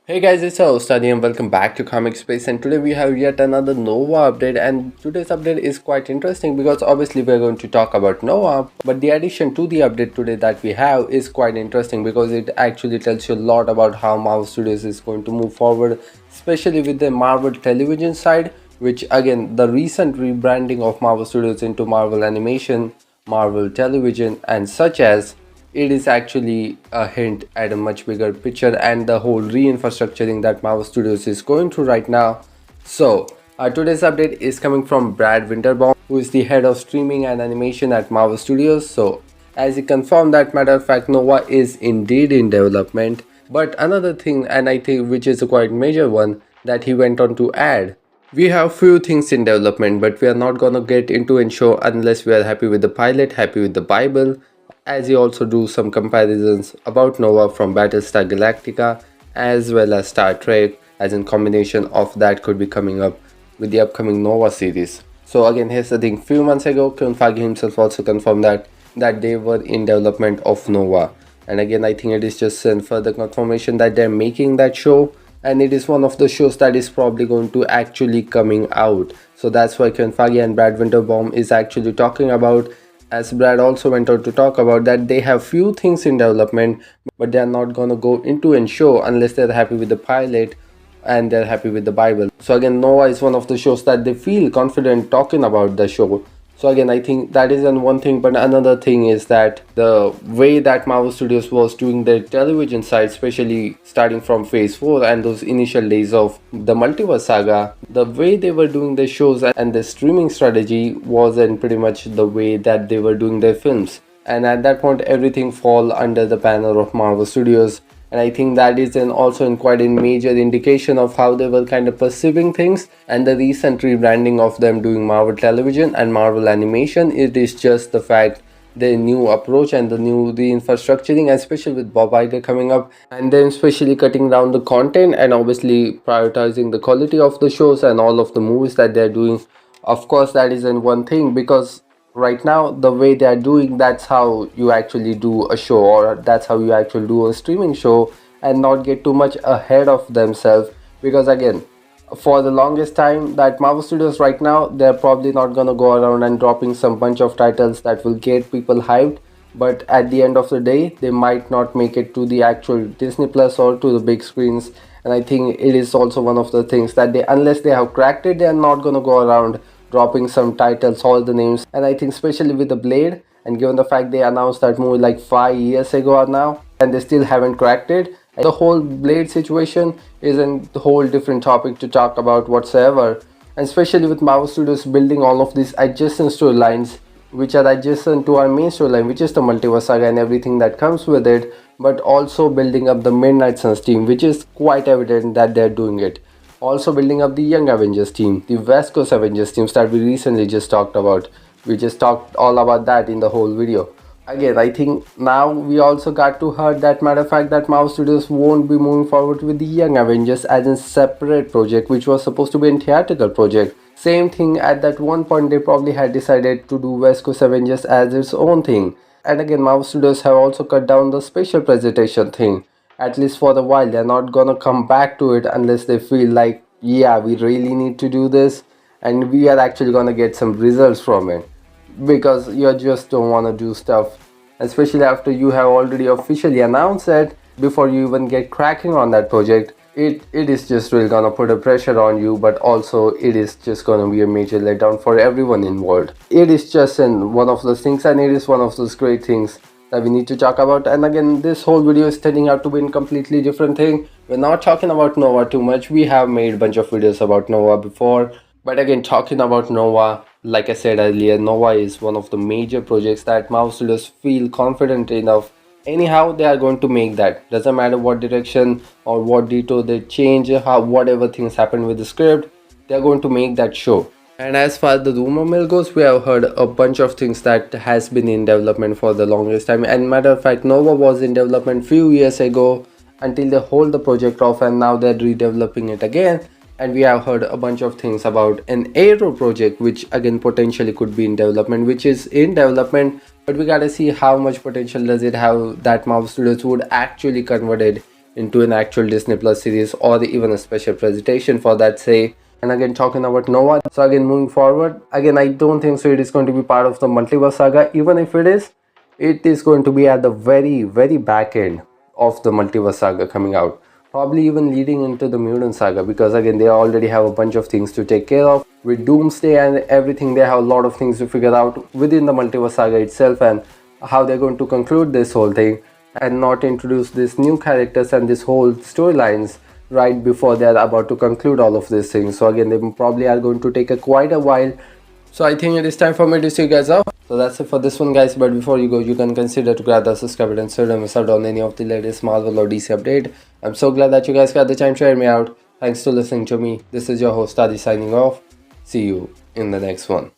Hey guys, it's our Study and welcome back to Comic Space, and today we have yet another Nova update. And today's update is quite interesting because obviously we're going to talk about Nova, but the addition to the update today that we have is quite interesting because it actually tells you a lot about how Marvel Studios is going to move forward, especially with the Marvel television side, which again the recent rebranding of Marvel Studios into Marvel Animation, Marvel Television, and such as it is actually a hint at a much bigger picture and the whole re-infrastructuring that Marvel Studios is going through right now. So, today's update is coming from Brad Winterbaum, who is the head of streaming and animation at Marvel Studios. So, as he confirmed that matter of fact, Nova is indeed in development. But another thing, and I think which is a quite major one, that he went on to add. We have few things in development, but we are not gonna get into and show unless we are happy with the pilot, happy with the Bible, as you also do some comparisons about Nova from Battlestar Galactica as well as Star Trek, as in combination of that could be coming up with the upcoming Nova series. So again, here's the thing, few months ago Kevin Feige himself also confirmed that they were in development of Nova, and again I think it is just a further confirmation that they're making that show, and it is one of the shows that is probably going to actually coming out. So that's why Kevin Feige and Brad Winterbaum is actually talking about, as Brad also went on to talk about, that they have few things in development, but they are not gonna go into and show unless they're happy with the pilot and they're happy with the Bible. So again, Nova is one of the shows that they feel confident talking about the show. So again, I think that is one thing, but another thing is that the way that Marvel Studios was doing their television side, especially starting from Phase 4 and those initial days of the Multiverse Saga, the way they were doing their shows and the streaming strategy wasn't pretty much the way that they were doing their films. And at that point, everything fall under the banner of Marvel Studios, and I think that is an also in quite a major indication of how they were kind of perceiving things. And the recent rebranding of them doing Marvel Television and Marvel Animation, it is just the fact the new approach and the infrastructuring, especially with Bob Iger coming up, and then especially cutting down the content and obviously prioritizing the quality of the shows and all of the movies that they're doing. Of course, that is in one thing, because right now the way they are doing, that's how you actually do a show, or that's how you actually do a streaming show, and not get too much ahead of themselves. Because again, for the longest time that Marvel Studios right now, they're probably not gonna go around and dropping some bunch of titles that will get people hyped, but at the end of the day they might not make it to the actual Disney Plus or to the big screens. And I think it is also one of the things that they, unless they have cracked it, they are not gonna go around dropping some titles, all the names. And I think especially with the Blade, and given the fact they announced that movie like 5 years ago or now, and they still haven't cracked it, the whole Blade situation is a whole different topic to talk about whatsoever. And especially with Marvel Studios building all of these adjacent storylines, which are adjacent to our main storyline, which is the Multiverse Saga and everything that comes with it, but also building up the Midnight Suns team, which is quite evident that they're doing it. Also building up the Young Avengers team, the West Coast Avengers teams that we recently just talked about. We just talked all about that in the whole video. Again, I think now we also got to heard that matter of fact that Marvel Studios won't be moving forward with the Young Avengers as a separate project, which was supposed to be a theatrical project. Same thing, at that one point they probably had decided to do West Coast Avengers as its own thing. And again, Marvel Studios have also cut down the special presentation thing. At least for the while, they're not gonna come back to it unless they feel like, yeah, we really need to do this and we are actually gonna get some results from it. Because you just don't want to do stuff, especially after you have already officially announced it, before you even get cracking on that project. It is just really gonna put a pressure on you, but also it is just gonna be a major letdown for everyone involved. It is just one of those things, and it is one of those great things that we need to talk about. And again, this whole video is turning out to be a completely different thing. We're not talking about Nova too much. We have made a bunch of videos about Nova before, but again, talking about Nova, like I said earlier, Nova is one of the major projects that Marvel Studios feel confident enough. Anyhow, they are going to make that. Doesn't matter what direction or what detail they change, how whatever things happen with the script, they are going to make that show. And as far as the rumor mill goes, we have heard a bunch of things that has been in development for the longest time. And matter of fact, Nova was in development few years ago until they hold the project off, and now they're redeveloping it again. And we have heard a bunch of things about an Arrow project, which again potentially could be in development, which is in development, but we gotta see how much potential does it have that Marvel Studios would actually convert it into an actual Disney Plus series or even a special presentation for that say. And again, talking about Nova, so again moving forward, again I don't think so it is going to be part of the multiverse saga. Even if it is going to be at the very back end of the multiverse saga coming out, probably even leading into the mutant saga, because again they already have a bunch of things to take care of with Doomsday and everything. They have a lot of things to figure out within the multiverse saga itself, and how they're going to conclude this whole thing and not introduce these new characters and this whole storylines right before they're about to conclude all of these things. So again, they probably are going to take quite a while. So I think it is time for me to see you guys off. So that's it for this one, guys. But before you go, you can consider to grab the subscribe button so you don't miss out on any of the latest Marvel or DC update. I'm so glad that you guys got the time to hear me out. Thanks for listening to me. This is your host Adi signing off. See you in the next one.